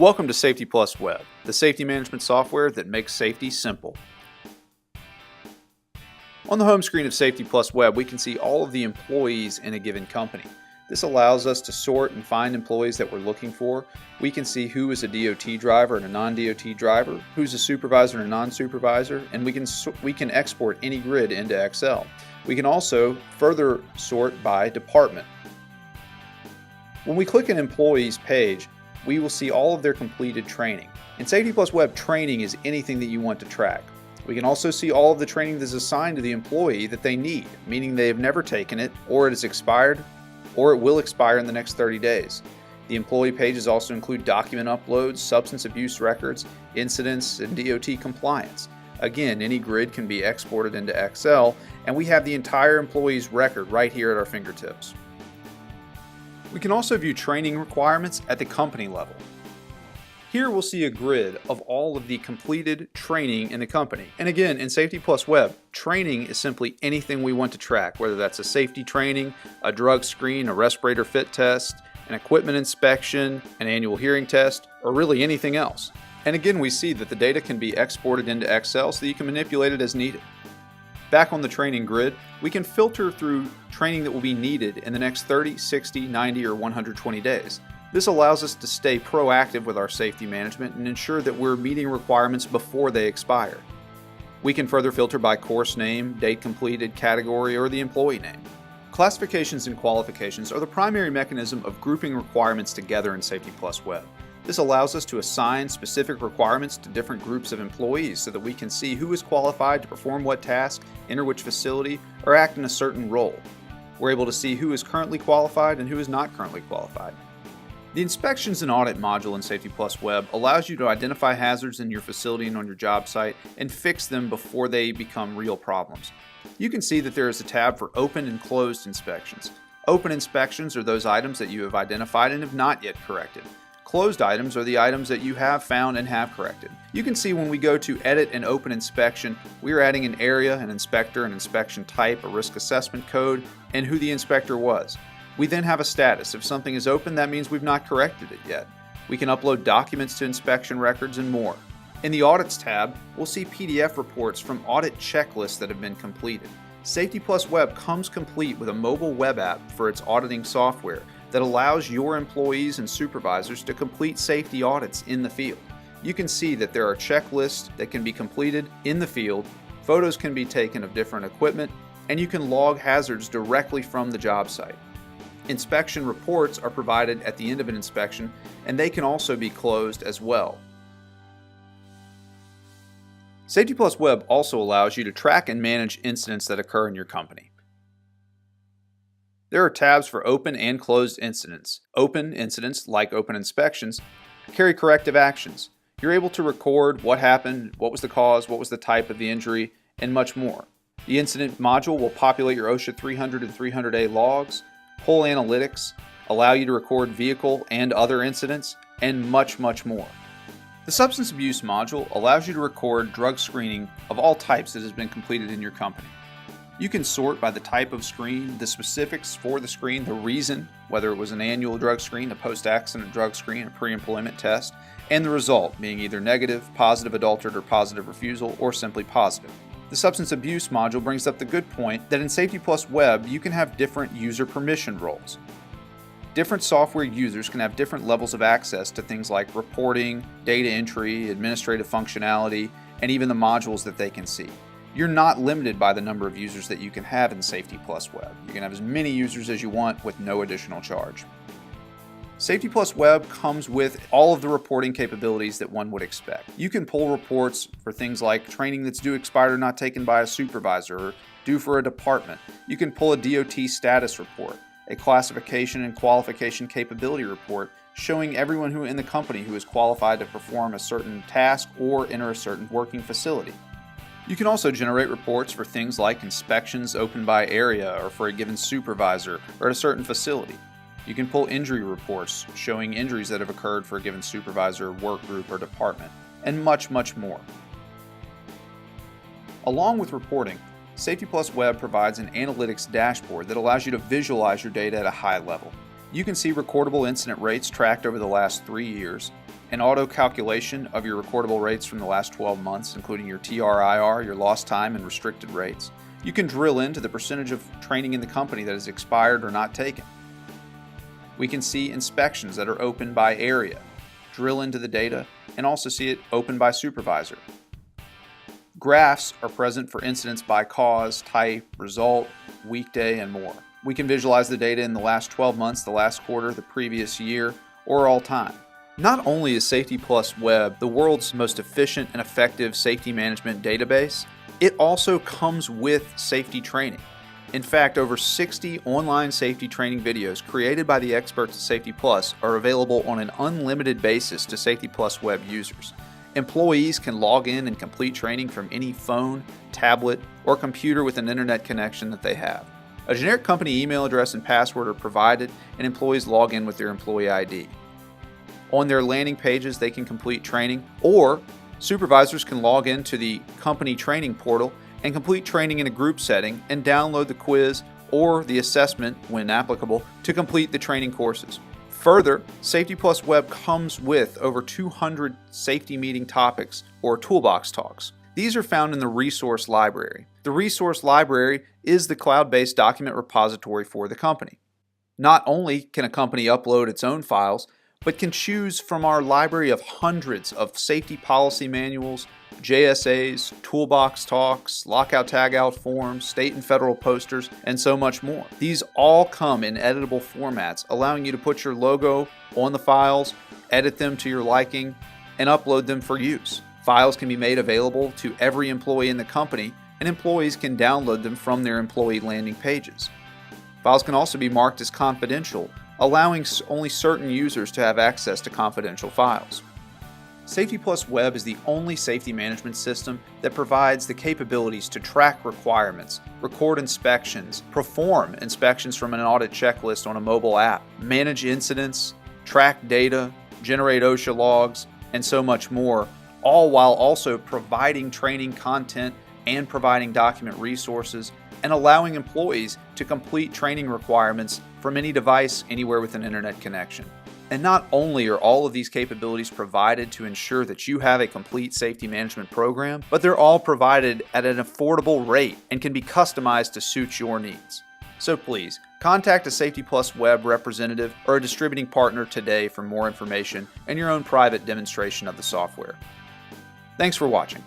Welcome to Safety Plus Web, the safety management software that makes safety simple. On the home screen of Safety Plus Web, we can see all of the employees in a given company. This allows us to sort and find employees that we're looking for. We can see who is a DOT driver and a non-DOT driver, who's a supervisor and a non-supervisor, and we can export any grid into Excel. We can also further sort by department. When we click an employee's page, we will see all of their completed training. In Safety Plus Web, training is anything that you want to track. We can also see all of the training that is assigned to the employee that they need, meaning they have never taken it, or it has expired, or it will expire in the next 30 days. The employee pages also include document uploads, substance abuse records, incidents, and DOT compliance. Again, any grid can be exported into Excel, and we have the entire employee's record right here at our fingertips. We can also view training requirements at the company level. Here we'll see a grid of all of the completed training in the company. And again, in Safety Plus Web, training is simply anything we want to track, whether that's a safety training, a drug screen, a respirator fit test, an equipment inspection, an annual hearing test, or really anything else. And again, we see that the data can be exported into Excel so that you can manipulate it as needed. Back on the training grid, we can filter through training that will be needed in the next 30, 60, 90, or 120 days. This allows us to stay proactive with our safety management and ensure that we're meeting requirements before they expire. We can further filter by course name, date completed, category, or the employee name. Classifications and qualifications are the primary mechanism of grouping requirements together in Safety Plus Web. This allows us to assign specific requirements to different groups of employees so that we can see who is qualified to perform what task, enter which facility, or act in a certain role. We're able to see who is currently qualified and who is not currently qualified. The Inspections and Audit module in Safety Plus Web allows you to identify hazards in your facility and on your job site and fix them before they become real problems. You can see that there is a tab for open and closed inspections. Open inspections are those items that you have identified and have not yet corrected. Closed items are the items that you have found and have corrected. You can see when we go to Edit and Open Inspection, we are adding an area, an inspector, an inspection type, a risk assessment code, and who the inspector was. We then have a status. If something is open, that means we've not corrected it yet. We can upload documents to inspection records and more. In the Audits tab, we'll see PDF reports from audit checklists that have been completed. Safety Plus Web comes complete with a mobile web app for its auditing software that allows your employees and supervisors to complete safety audits in the field. You can see that there are checklists that can be completed in the field, photos can be taken of different equipment, and you can log hazards directly from the job site. Inspection reports are provided at the end of an inspection, and they can also be closed as well. Safety Plus Web also allows you to track and manage incidents that occur in your company. There are tabs for open and closed incidents. Open incidents, like open inspections, carry corrective actions. You're able to record what happened, what was the cause, what was the type of the injury, and much more. The incident module will populate your OSHA 300 and 300A logs, pull analytics, allow you to record vehicle and other incidents, and much, much more. The substance abuse module allows you to record drug screening of all types that has been completed in your company. You can sort by the type of screen, the specifics for the screen, the reason, whether it was an annual drug screen, a post-accident drug screen, a pre-employment test, and the result being either negative, positive adulterate, or positive refusal, or simply positive. The substance abuse module brings up the good point that in Safety Plus Web, you can have different user permission roles. Different software users can have different levels of access to things like reporting, data entry, administrative functionality, and even the modules that they can see. You're not limited by the number of users that you can have in Safety Plus Web. You can have as many users as you want with no additional charge. Safety Plus Web comes with all of the reporting capabilities that one would expect. You can pull reports for things like training that's due, expired, or not taken by a supervisor, or due for a department. You can pull a DOT status report, a classification and qualification capability report showing everyone who in the company who is qualified to perform a certain task or enter a certain working facility. You can also generate reports for things like inspections open by area or for a given supervisor or at a certain facility. You can pull injury reports showing injuries that have occurred for a given supervisor, work group, or department, and much, much more. Along with reporting, Safety Plus Web provides an analytics dashboard that allows you to visualize your data at a high level. You can see recordable incident rates tracked over the last 3 years, an auto calculation of your recordable rates from the last 12 months, including your TRIR, your lost time, and restricted rates. You can drill into the percentage of training in the company that is expired or not taken. We can see inspections that are open by area, drill into the data, and also see it open by supervisor. Graphs are present for incidents by cause, type, result, weekday, and more. We can visualize the data in the last 12 months, the last quarter, the previous year, or all time. Not only is Safety Plus Web the world's most efficient and effective safety management database, it also comes with safety training. In fact, over 60 online safety training videos created by the experts at Safety Plus are available on an unlimited basis to Safety Plus Web users. Employees can log in and complete training from any phone, tablet, or computer with an internet connection that they have. A generic company email address and password are provided, and employees log in with their employee ID. On their landing pages, they can complete training, or supervisors can log into the company training portal and complete training in a group setting and download the quiz or the assessment, when applicable, to complete the training courses. Further, Safety Plus Web comes with over 200 safety meeting topics or toolbox talks. These are found in the resource library. The resource library is the cloud-based document repository for the company. Not only can a company upload its own files, but can choose from our library of hundreds of safety policy manuals, JSAs, toolbox talks, lockout-tagout forms, state and federal posters, and so much more. These all come in editable formats, allowing you to put your logo on the files, edit them to your liking, and upload them for use. Files can be made available to every employee in the company, and employees can download them from their employee landing pages. Files can also be marked as confidential, allowing only certain users to have access to confidential files. Safety Plus Web is the only safety management system that provides the capabilities to track requirements, record inspections, perform inspections from an audit checklist on a mobile app, manage incidents, track data, generate OSHA logs, and so much more, all while also providing training content and providing document resources and allowing employees to complete training requirements from any device anywhere with an internet connection. And not only are all of these capabilities provided to ensure that you have a complete safety management program, but they're all provided at an affordable rate and can be customized to suit your needs. So please, contact a Safety Plus Web representative or a distributing partner today for more information and your own private demonstration of the software. Thanks for watching.